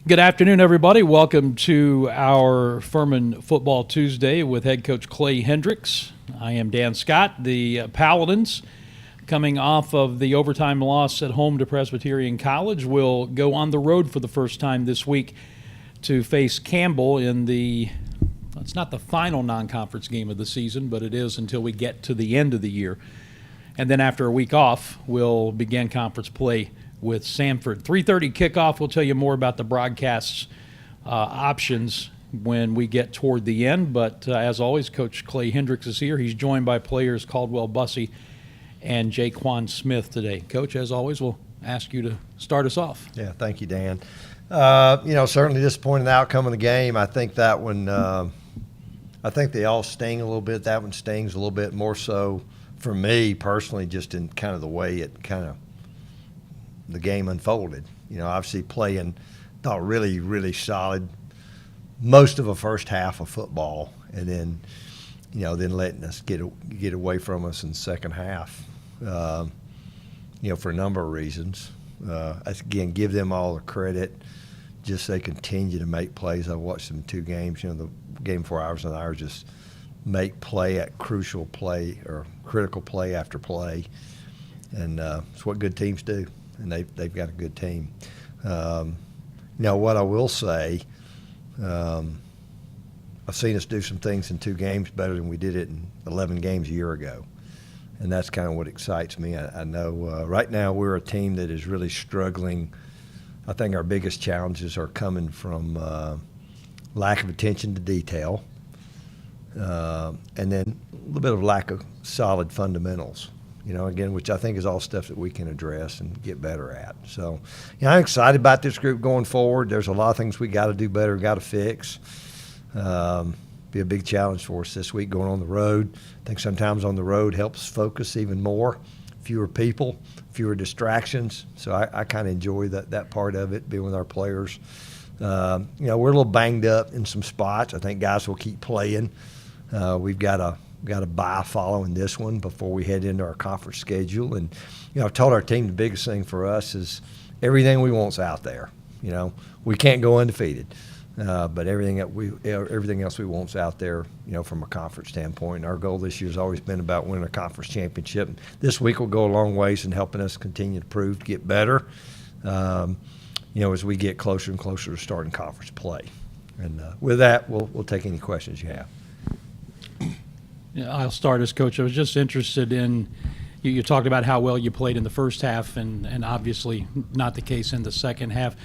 Good afternoon, everybody. Welcome to our Furman Football Tuesday with head coach Clay Hendricks. I am Dan Scott. The Paladins, coming off of the overtime loss at home to Presbyterian College, will go on the road for the first time this week to face Campbell in it's not the final non-conference game of the season, but it is until we get to the end of the year. And then after a week off, we'll begin conference play with Samford. 3:30 kickoff. We'll tell you more about the broadcast options when we get toward the end. But as always, Coach Clay Hendricks is here. He's joined by players Caldwell Bussey and Jaquan Smith today. Coach, as always, we'll ask you to start us off. Yeah, thank you, Dan. Certainly disappointing the outcome of the game. I think that one, I think they all sting a little bit. That one stings a little bit more so for me personally, just in kind of the way it the game unfolded. Obviously playing, thought really, really solid most of a first half of football, and then, then letting us get away from us in the second half, for a number of reasons. Again, give them all the credit. Just they continue to make plays. I watched them 2 games. The game 4 hours and hours, just make play at crucial play or critical play after play, and it's what good teams do. And they've got a good team. What I will say, I've seen us do some things in 2 games better than we did it in 11 games a year ago, and that's kind of what excites me. I know right now we're a team that is really struggling. I think our biggest challenges are coming from lack of attention to detail, and then a little bit of lack of solid fundamentals. Again, which I think is all stuff that we can address and get better at. So, I'm excited about this group going forward. There's a lot of things we got to do better, got to fix. Be a big challenge for us this week going on the road. I think sometimes on the road helps focus even more. Fewer people, fewer distractions. So I kind of enjoy that part of it, being with our players. We're a little banged up in some spots. I think guys will keep playing. We've got a bye following this one before we head into our conference schedule. And, I've told our team the biggest thing for us is everything we want's out there. We can't go undefeated, but everything else we want's out there, from a conference standpoint. And our goal this year has always been about winning a conference championship. This week will go a long ways in helping us continue to prove, to get better, as we get closer and closer to starting conference play. And with that, we'll take any questions you have. Yeah, I'll start as coach. I was just interested in, you talked about how well you played in the first half, and obviously not the case in the second half.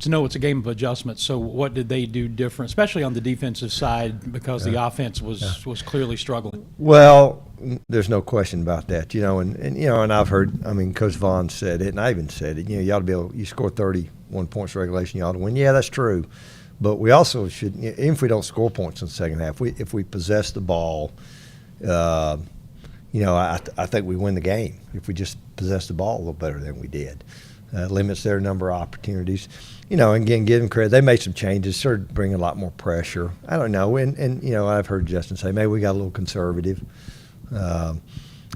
To know it's a game of adjustment, so what did they do different, especially on the defensive side, because the offense was clearly struggling? Well, there's no question about that, and I've heard, Coach Vaughn said it, and I even said it, you ought to be able, you score 31 points regulation, you ought to win. Yeah, that's true. But we also should, even if we don't score points in the second half, if we possess the ball, I think we win the game if we just possess the ball a little better than we did. Limits their number of opportunities. Again, give them credit. They made some changes, started bringing a lot more pressure. I don't know. And I've heard Justin say maybe we got a little conservative.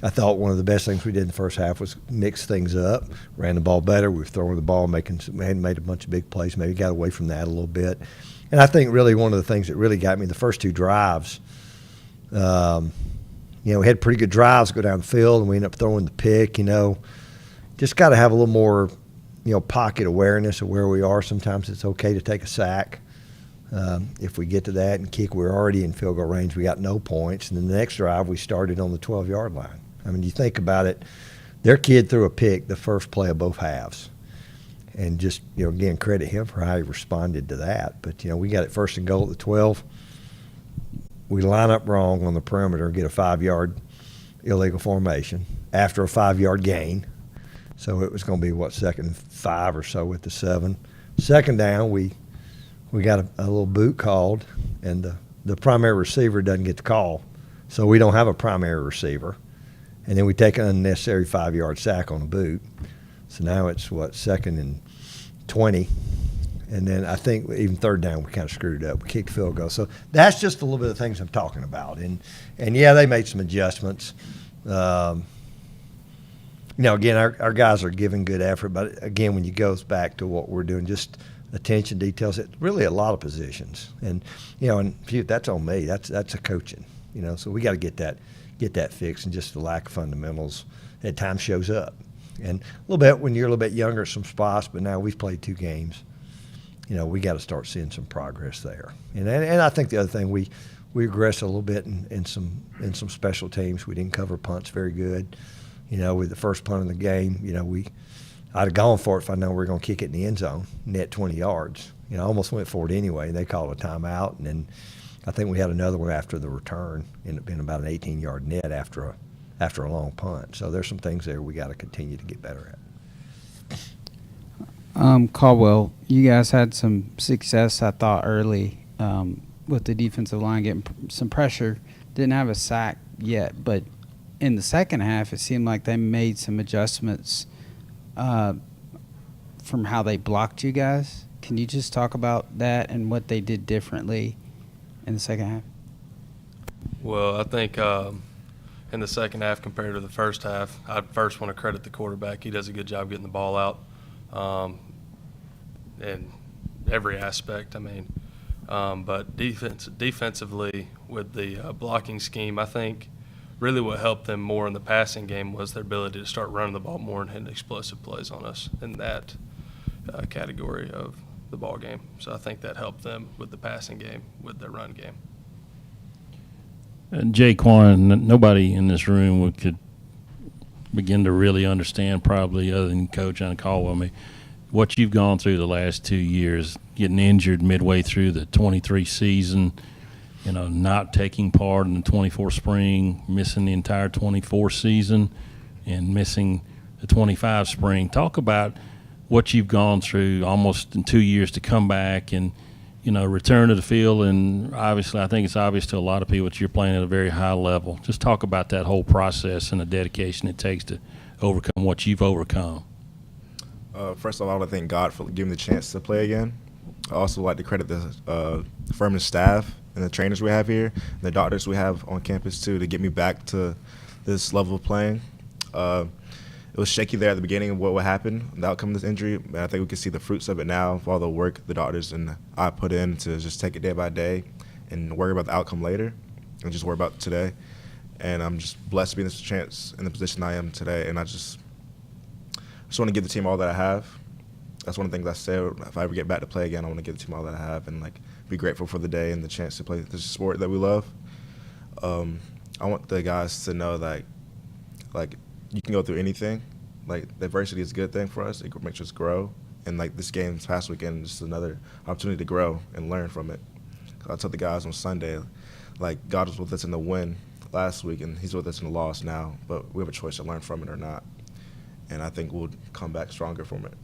I thought one of the best things we did in the first half was mix things up, ran the ball better. We were throwing the ball, we hadn't made a bunch of big plays, maybe got away from that a little bit. And I think really one of the things that really got me the first 2 drives, we had pretty good drives go down the field, and we ended up throwing the pick. Just got to have a little more, pocket awareness of where we are. Sometimes it's okay to take a sack. If we get to that and kick, we're already in field goal range. We got no points. And then the next drive, we started on the 12-yard line. You think about it, their kid threw a pick the first play of both halves. And just, again, credit him for how he responded to that. But, we got it first and goal at the 12. We line up wrong on the perimeter and get a 5-yard illegal formation after a 5-yard gain. So it was going to be, 2nd and 5 or so with the 7. Second down, we got a little boot called, and the primary receiver doesn't get the call. So we don't have a primary receiver. And then we take an unnecessary 5-yard sack on a boot. So now it's, 2nd and 20. And then I think even third down we kind of screwed it up. We kicked field goal. So that's just a little bit of things I'm talking about. And yeah, they made some adjustments. Again, our guys are giving good effort. But, again, when you go back to what we're doing, just attention details at really a lot of positions. And and that's on me. That's a coaching. So we got to get that fixed, and just the lack of fundamentals at times shows up. And a little bit when you're a little bit younger at some spots, but now we've played 2 games. We got to start seeing some progress there. And I think the other thing, we regressed a little bit in some special teams. We didn't cover punts very good. With the first punt in the game, I'd have gone for it if I known we were going to kick it in the end zone, net 20 yards. I almost went for it anyway. They called a timeout, and then I think we had another one after the return. Ended up being about an 18-yard net after a long punt. So there's some things there we got to continue to get better at. Caldwell, you guys had some success, I thought, early with the defensive line getting some pressure. Didn't have a sack yet, but in the second half, it seemed like they made some adjustments from how they blocked you guys. Can you just talk about that and what they did differently in the second half? Well, I think in the second half compared to the first half, I first want to credit the quarterback. He does a good job getting the ball out in every aspect. But defensively with the blocking scheme, I think really what helped them more in the passing game was their ability to start running the ball more and hitting explosive plays on us in that category of the ball game. So I think that helped them with the passing game, with their run game. And Jaquan, nobody in this room could begin to really understand, probably other than Coach on Caldwell, what you've gone through the last 2 years, getting injured midway through the 23 season, not taking part in the 24 spring, missing the entire 24 season, and missing the 25 spring. Talk about what you've gone through almost in 2 years to come back and, return to the field. And obviously, I think it's obvious to a lot of people that you're playing at a very high level. Just talk about that whole process and the dedication it takes to overcome what you've overcome. First of all, I want to thank God for giving me the chance to play again. I also like to credit the Furman staff and the trainers we have here, and the doctors we have on campus too, to get me back to this level of playing. It was shaky there at the beginning of what would happen, the outcome of this injury, but I think we can see the fruits of it now, of all the work the doctors and I put in to just take it day by day and worry about the outcome later and just worry about today. And I'm just blessed to be in this chance in the position I am today, and I just want to give the team all that I have. That's one of the things I said. If I ever get back to play again, I want to give the team all that I have and be grateful for the day and the chance to play this sport that we love. I want the guys to know that you can go through anything. The adversity is a good thing for us. It makes us grow. And this game this past weekend is just another opportunity to grow and learn from it. I told the guys on Sunday, God was with us in the win last week, and He's with us in the loss now. But we have a choice to learn from it or not. And I think we'll come back stronger from it.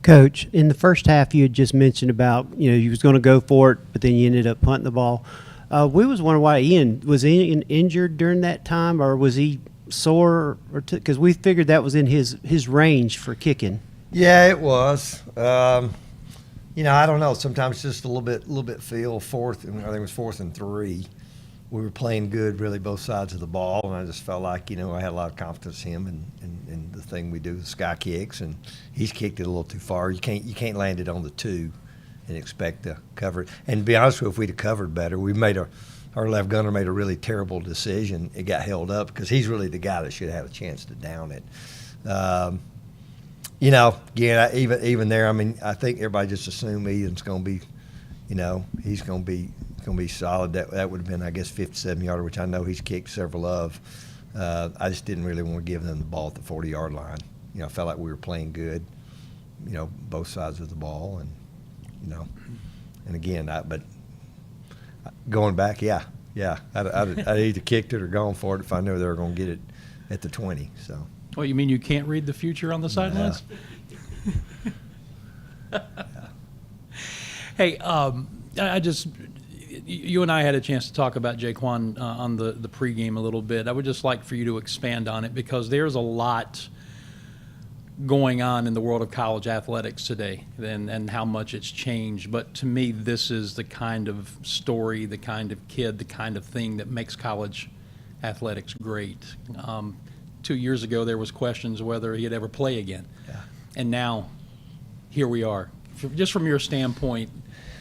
Coach, in the first half, you had just mentioned about, you was going to go for it, but then you ended up punting the ball. We was wondering why was Ian injured during that time, or was he sore? Because we figured that was in his range for kicking. Yeah, it was. I don't know. Sometimes just a little bit feel. I think it was 4th and 3. We were playing good, really, both sides of the ball, and I just felt like, I had a lot of confidence in him and the thing we do, the sky kicks, and he's kicked it a little too far. You can't land it on the 2 and expect to cover it. And to be honest with you, if we'd have covered better, our left gunner made a really terrible decision. It got held up because he's really the guy that should have had a chance to down it. Even there, I think everybody just assumed Ian's going to be, he's going to be solid. That would have been, I guess, 57-yarder, which I know he's kicked several of. I just didn't really want to give them the ball at the 40-yard line. I felt like we were playing good, both sides of the ball, and and again, but going back, I'd either kicked it or gone for it if I knew they were going to get it at the 20. So. Well, you mean you can't read the future on the sidelines? Yeah. Hey, you and I had a chance to talk about Jaquan on the pregame a little bit. I would just like for you to expand on it, because there's a lot going on in the world of college athletics today and how much it's changed. But to me, this is the kind of story, the kind of kid, the kind of thing that makes college athletics great. 2 years ago, there was questions whether he'd ever play again. Yeah. And now here we are? Just from your standpoint,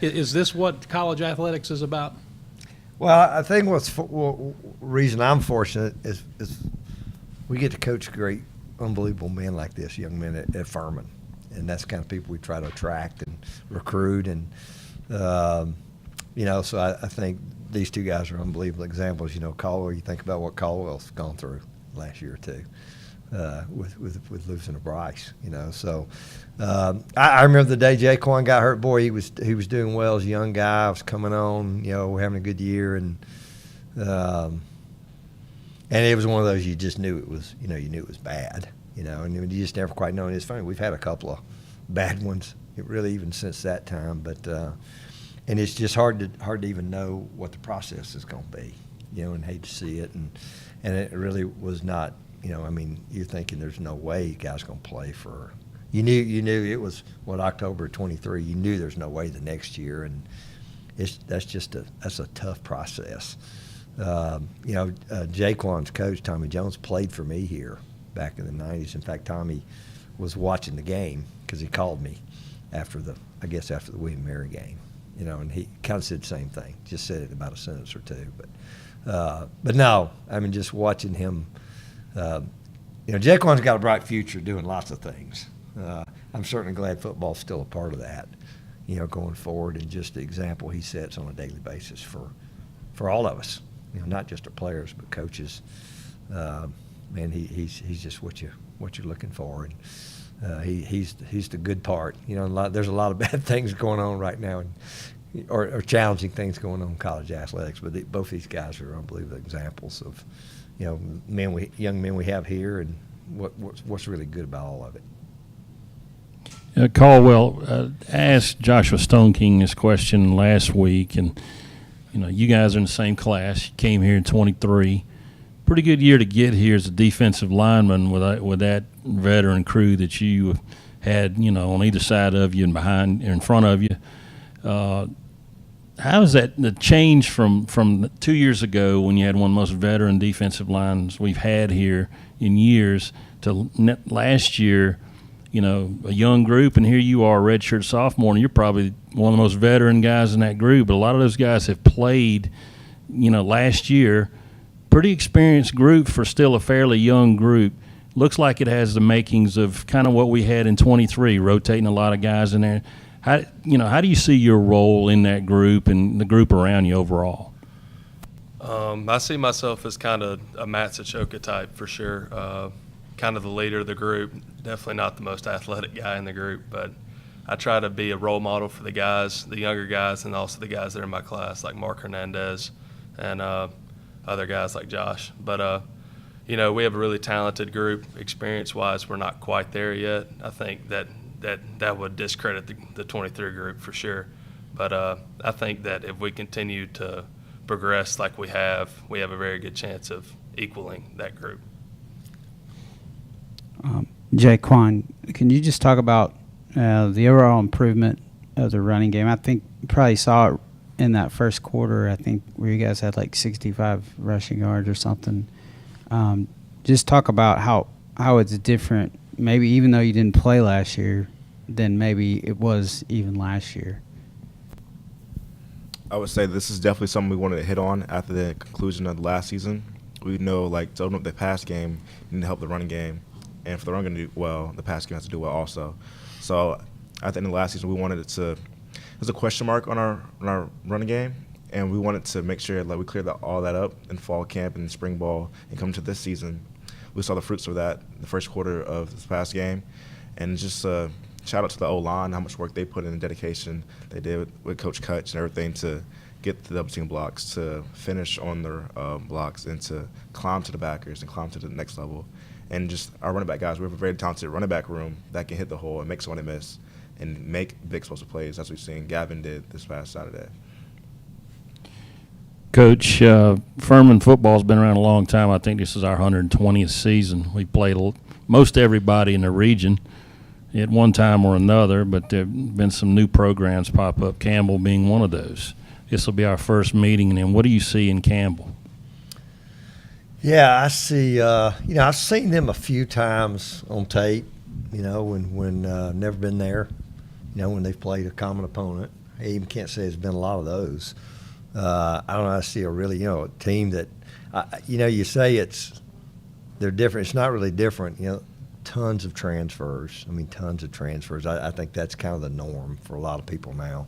is this what college athletics is about? Well, I think reason I'm fortunate is we get to coach great, unbelievable men like this, young men at Furman, and that's the kind of people we try to attract and recruit, and so I think these two guys are unbelievable examples. Caldwell, you think about what Caldwell's gone through last year or two with losing to Bryce. So I remember the day Jaquan got hurt. Boy, he was doing well as a young guy. I was coming on, having a good year, and it was one of those you just knew it was, you knew it was bad, and you just never quite know. And it's funny, we've had a couple of bad ones, really, even since that time, but. And it's just hard to even know what the process is going to be, and hate to see it. And it really was not, you're thinking there's no way you guys going to play for. You knew it was October 23. You knew there's no way the next year, and that's a tough process. Jaquan's coach Tommy Jones played for me here back in the 90s. In fact, Tommy was watching the game because he called me after the William Mary game. And he kind of said the same thing, just said it about a sentence or two. But no, just watching him, Jaquan's got a bright future doing lots of things. I'm certainly glad football's still a part of that, going forward, and just the example he sets on a daily basis for all of us, not just our players, but coaches. Man, he's just what you're looking for. And, he's the good part. There's a lot of bad things going on right now, or challenging things going on in college athletics. But both these guys are unbelievable examples of, young men we have here, and what's really good about all of it. Caldwell asked Joshua Stoneking this question last week, and you guys are in the same class. You came here in 23. Pretty good year to get here as a defensive lineman with that veteran crew that you had, on either side of you and behind or in front of you. How is that the change from 2 years ago when you had one of the most veteran defensive lines we've had here in years to last year, a young group, and here you are, a redshirt sophomore, and you're probably one of the most veteran guys in that group. But a lot of those guys have played, last year. Pretty experienced group for still a fairly young group. Looks like it has the makings of kind of what we had in 23, rotating a lot of guys in there. How do you see your role in that group and the group around you overall? I see myself as kind of a Matt Sachoka type for sure. Kind of the leader of the group. Definitely not the most athletic guy in the group, but I try to be a role model for the guys, the younger guys, and also the guys that are in my class, like Mark Hernandez and other guys like Josh. But, we have a really talented group. Experience-wise, we're not quite there yet. I think that would discredit the 23 group for sure. But I think that if we continue to progress like we have a very good chance of equaling that group. Jaquan, can you just talk about the overall improvement of the running game? I think you probably saw it in that first quarter, I think, where you guys had like 65 rushing yards or something. Just talk about how it's different, maybe even though you didn't play last year, than maybe it was even last year. I would say this is definitely something we wanted to hit on after the conclusion of the last season. We know, to open up the pass game, you need to help the running game. And for the run game to do well, the pass game has to do well also. So at the end of the last season, we wanted it to – there's a question mark on our running game, and we wanted to make sure we cleared all that up in fall camp and spring ball and come to this season. We saw the fruits of that in the first quarter of this past game. And just shout out to the O-line, how much work they put in and dedication they did with Coach Kutch and everything to get the double team blocks, to finish on their blocks, and to climb to the backers and climb to the next level. And just our running back guys, we have a very talented running back room that can hit the hole and make someone miss and make big explosive plays. That's what we've seen Gavin did this past Saturday. Coach, Furman football's been around a long time. I think this is our 120th season. We played most everybody in the region at one time or another, but there have been some new programs pop up, Campbell being one of those. This will be our first meeting, and then what do you see in Campbell? Yeah, I see. I've seen them a few times on tape. When never been there. when they've played a common opponent. I even can't say there's been a lot of those. I don't know. I see a really, a team that, you say they're different. It's not really different. Tons of transfers. Tons of transfers. I think that's kind of the norm for a lot of people now.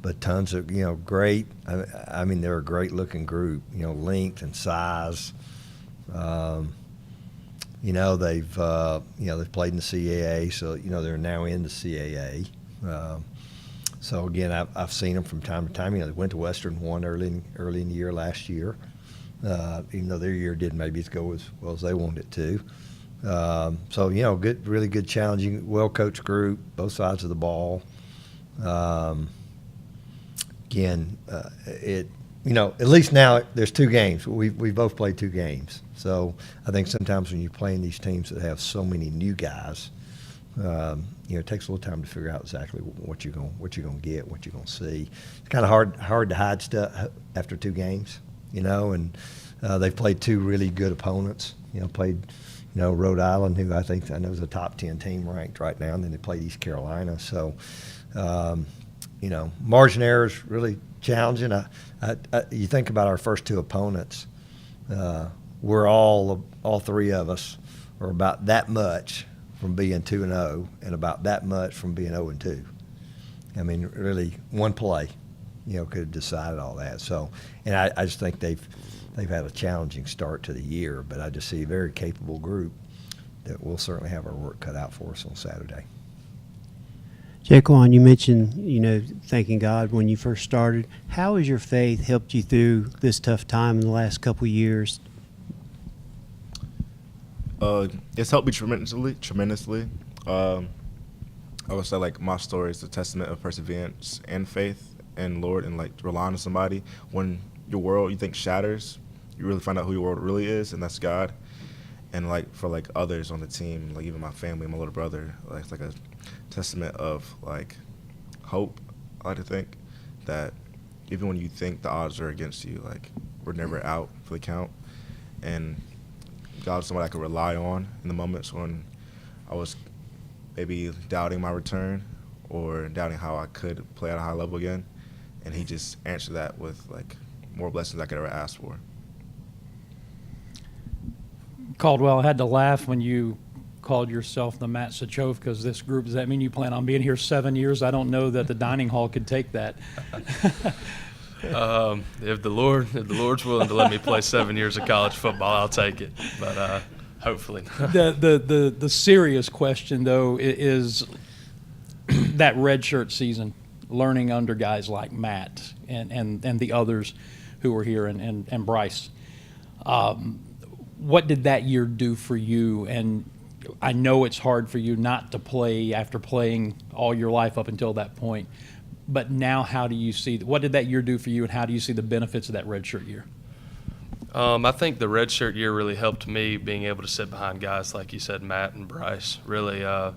But tons of, great. They're a great-looking group. Length and size. They've played in the CAA, so they're now in the CAA. So again, I've seen them from time to time. They went to Western, won early in the year last year. Even though their year didn't maybe go as well as they wanted it to. So good, really good, challenging, well-coached group, both sides of the ball. Again, at least now there's 2 games. We've both played 2 games. So I think sometimes when you're playing these teams that have so many new guys, it takes a little time to figure out exactly what you're going to get, what you're going to see. It's kind of hard to hide stuff after 2 games, and they've played 2 really good opponents. Played Rhode Island, who I know is a top 10 team ranked right now, and then they played East Carolina. So margin error is really challenging. You think about our first 2 opponents. We're all 3 of us are about that much from being 2-0 and about that much from being 0-2. Really, one play, could have decided all that. So, and I just think they've had a challenging start to the year, but I just see a very capable group that will certainly have our work cut out for us on Saturday. Jaquan, you mentioned, thanking God when you first started. How has your faith helped you through this tough time in the last couple of years? It's helped me tremendously. I would say, my story is a testament of perseverance and faith in Lord and, relying on somebody. When your world, you think, shatters, you really find out who your world really is, and that's God. And, for, others on the team, even my family, my little brother, it's like a testament of, hope. I like to think that even when you think the odds are against you, we're never out for the count. And God's somebody I could rely on in the moments when I was maybe doubting my return or doubting how I could play at a high level again. And he just answered that with, more blessings I could ever ask for. Caldwell, I had to laugh when you called yourself the Matt Sachove because this group, does that mean you plan on being here 7 years? I don't know that the dining hall could take that. If the Lord's willing to let me play 7 years of college football, I'll take it. But hopefully not. The serious question though is that redshirt season, learning under guys like Matt and the others who were here and Bryce. What did that year do for you? And I know it's hard for you not to play after playing all your life up until that point. But now, how do you see what did that year do for you, and how do you see the benefits of that redshirt year? I think the redshirt year really helped me being able to sit behind guys like you said, Matt and Bryce. Really, to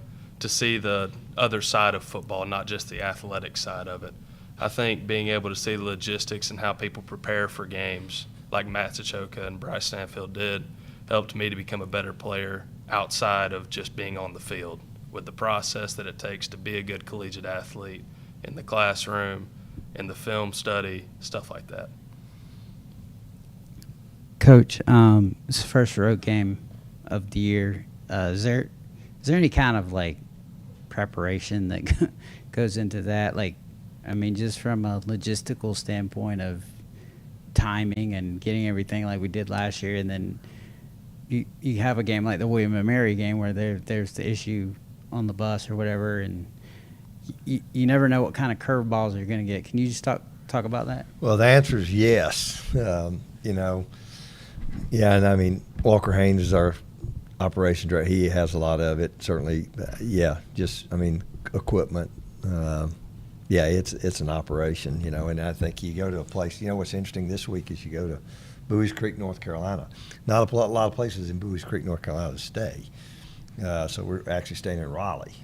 see the other side of football, not just the athletic side of it. I think being able to see the logistics and how people prepare for games, like Matt Sachoka and Bryce Stanfield did, helped me to become a better player outside of just being on the field, with the process that it takes to be a good collegiate athlete in the classroom, in the film study, stuff like that. Coach, it's the first road game of the year. Is there any kind of preparation that goes into that? Just from a logistical standpoint of timing and getting everything like we did last year, and then you have a game like the William & Mary game where there's the issue on the bus or whatever, and you never know what kind of curveballs you're going to get. Can you just talk about that? Well, the answer is yes. And Walker Haynes is our operations director. He has a lot of it, certainly. Equipment. It's an operation, and I think you go to a place, what's interesting this week is you go to Bowie's Creek, North Carolina. Not a lot of places in Bowie's Creek, North Carolina to stay. So we're actually staying in Raleigh,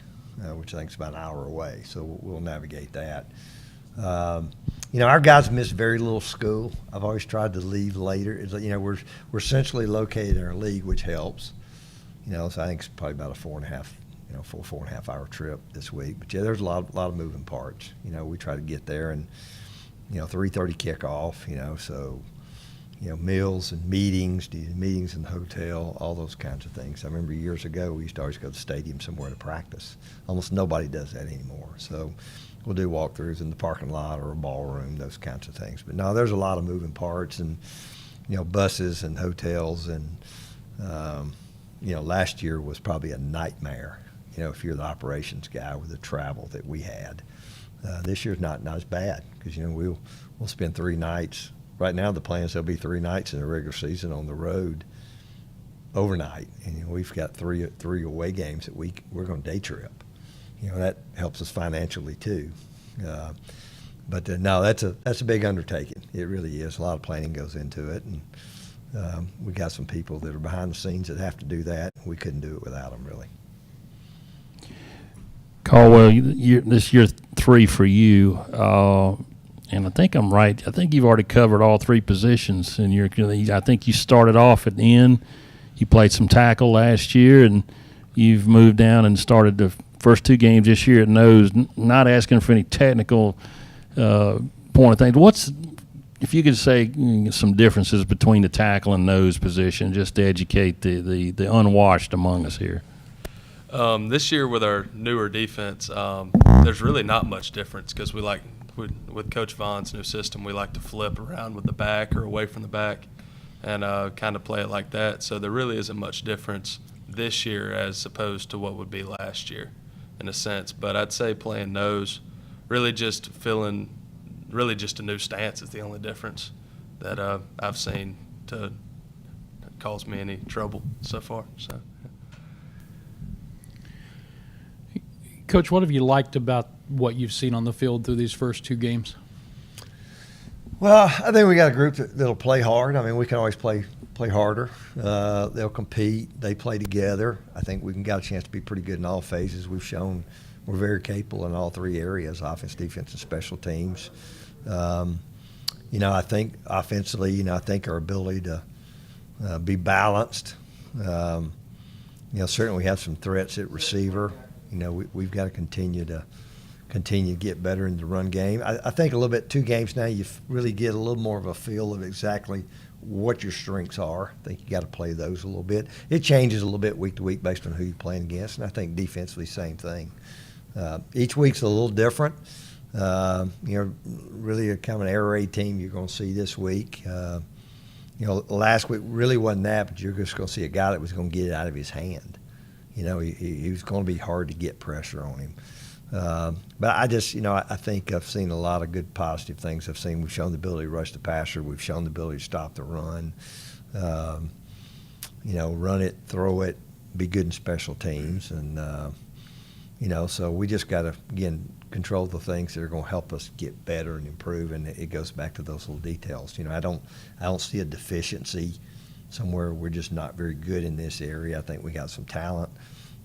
which I think is about an hour away. So we'll navigate that. Our guys miss very little school. I've always tried to leave later. It's we're centrally located in our league, which helps. So I think it's probably about a 4.5 four and a half hour trip this week. But yeah, there's a lot of moving parts. We try to get there, and 3:30 kickoff. So meals and meetings in the hotel, all those kinds of things. I remember years ago we used to always go to the stadium somewhere to practice. Almost nobody does that anymore. So we'll do walkthroughs in the parking lot or a ballroom, those kinds of things. But no, there's a lot of moving parts, and buses and hotels, and last year was probably a nightmare. If you're the operations guy with the travel that we had. This year's not as bad because we'll spend 3 nights. Right now the plan is there'll be 3 nights in the regular season on the road overnight, and we've got three away games that we're going to day trip. That helps us financially too. But no, that's a big undertaking. It really is. A lot of planning goes into it, and we got some people that are behind the scenes that have to do that. We couldn't do it without them, really. Caldwell, this year 3 for you, and I think I'm right. I think you've already covered all 3 positions in your. I think you started off at the end. You played some tackle last year, and you've moved down and started the first 2 games this year at nose. Not asking for any technical point of things. If you could say some differences between the tackle and nose position, just to educate the unwashed among us here. This year with our newer defense, there's really not much difference because with Coach Vaughn's new system, we like to flip around with the back or away from the back and kind of play it like that. So there really isn't much difference this year as opposed to what would be last year in a sense. But I'd say playing nose, really just a new stance is the only difference that I've seen to cause me any trouble so far. So. Coach, what have you liked about what you've seen on the field through these first 2 games? Well, I think we got a group that'll play hard. I mean, we can always play harder. They'll compete. They play together. I think we got a chance to be pretty good in all phases. We've shown we're very capable in all 3 areas: offense, defense, and special teams. I think offensively, I think our ability to be balanced. Certainly we have some threats at receiver. We've got to continue to get better in the run game. I think a little bit 2 games now, you really get a little more of a feel of exactly what your strengths are. I think you got to play those a little bit. It changes a little bit week to week based on who you're playing against, and I think defensively, same thing. Each week's a little different. Really a kind of an air raid team you're going to see this week. Last week really wasn't that, but you're just going to see a guy that was going to get it out of his hand. He was going to be hard to get pressure on him. But I just, I think I've seen a lot of good positive things. We've shown the ability to rush the passer. We've shown the ability to stop the run. Run it, throw it, be good in special teams. And, so we just got to, again, control the things that are going to help us get better and improve. And it goes back to those little details. I don't see a deficiency somewhere we're just not very good in this area. I think we got some talent.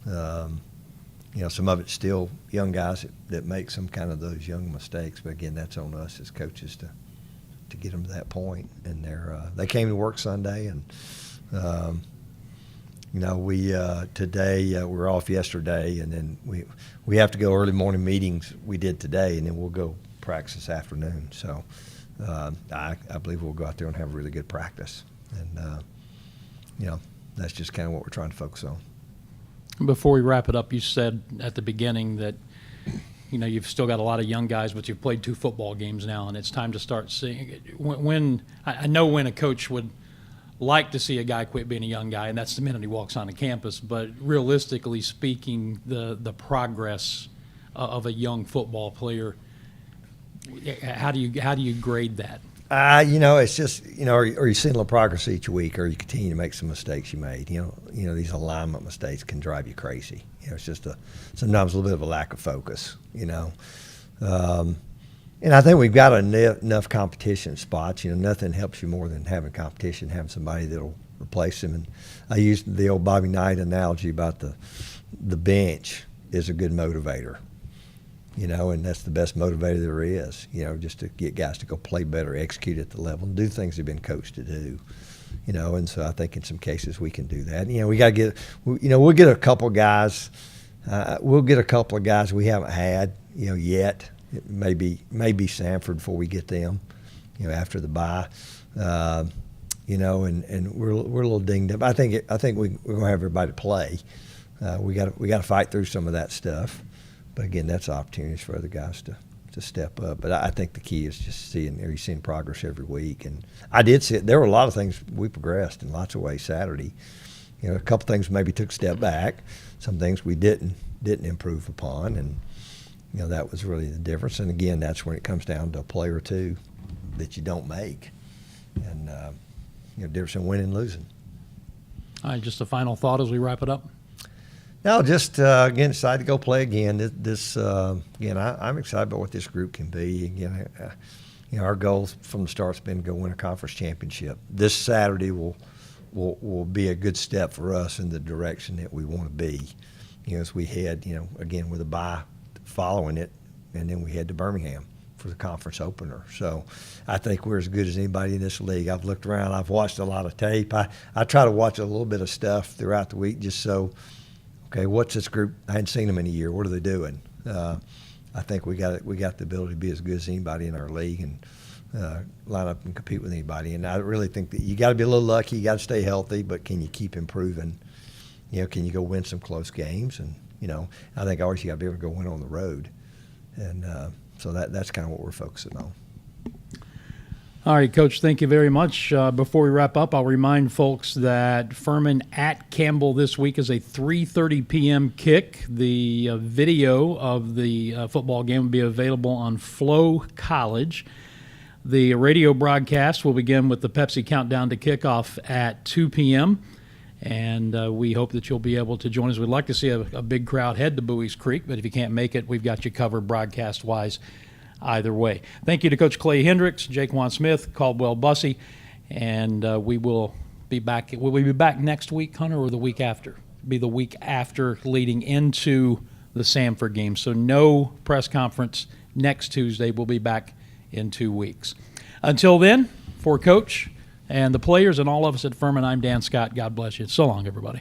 Some of it's still young guys that make some kind of those young mistakes. But again, that's on us as coaches to get them to that point. And they came to work Sunday, and we today we're off yesterday, and then we have to go early morning meetings. We did today, and then we'll go practice this afternoon. So I believe we'll go out there and have a really good practice. And that's just kind of what we're trying to focus on. Before we wrap it up, you said at the beginning that you've still got a lot of young guys, but you've played 2 football games now, and it's time to start seeing it. When I know when a coach would like to see a guy quit being a young guy, and that's the minute he walks onto campus. But realistically speaking, the progress of a young football player, how do you grade that? It's just, are you seeing a little progress each week, or you continue to make some mistakes you made? These alignment mistakes can drive you crazy. It's just sometimes a little bit of a lack of focus, And I think we've got enough competition spots. Nothing helps you more than having competition, having somebody that'll replace him. And I used the old Bobby Knight analogy about the bench is a good motivator. And that's the best motivator there is, just to get guys to go play better, execute at the level, and do things they've been coached to do, and so I think in some cases we can do that. We got to get, we'll get a couple guys We'll get a couple of guys we haven't had, yet. It maybe Sanford before we get them, after the bye. And we're a little dinged up. I think we're gonna have everybody play. We got to fight through some of that stuff, but again, that's opportunities for other guys to step up. But I think the key is just seeing progress every week. And I did see it. There were a lot of things we progressed in lots of ways Saturday. A couple things maybe took a step back. Some things we didn't improve upon, and that was really the difference. And again, that's when it comes down to a play or two that you don't make, and difference in winning and losing. All right, just a final thought as we wrap it up. No, just again, excited to go play again. I'm excited about what this group can be. Again, our goal from the start's been to go win a conference championship. This Saturday will be a good step for us in the direction that we want to be. As we head, again with a bye following it, and then we head to Birmingham for the conference opener. So I think we're as good as anybody in this league. I've looked around. I've watched a lot of tape. I try to watch a little bit of stuff throughout the week just so. Okay, what's this group? I hadn't seen them in a year. What are they doing? I think we got the ability to be as good as anybody in our league and line up and compete with anybody. And I really think that you got to be a little lucky. You got to stay healthy, but can you keep improving? Can you go win some close games? And I think always you got to be able to go win on the road. And so that's kind of what we're focusing on. All right, Coach, thank you very much. Before we wrap up, I'll remind folks that Furman at Campbell this week is a 3:30 p.m. kick. The video of the football game will be available on Flow College. The radio broadcast will begin with the Pepsi Countdown to Kickoff at 2 p.m., and we hope that you'll be able to join us. We'd like to see a big crowd head to Bowie's Creek, but if you can't make it, we've got you covered broadcast-wise either way. Thank you to Coach Clay Hendricks, Jaquan Smith, Caldwell Bussey, and we will be back. Will we be back next week, Hunter, or the week after? Be the week after, leading into the Samford game. So no press conference next Tuesday. We'll be back in 2 weeks. Until then, for Coach and the players and all of us at Furman, I'm Dan Scott. God bless you. So long, everybody.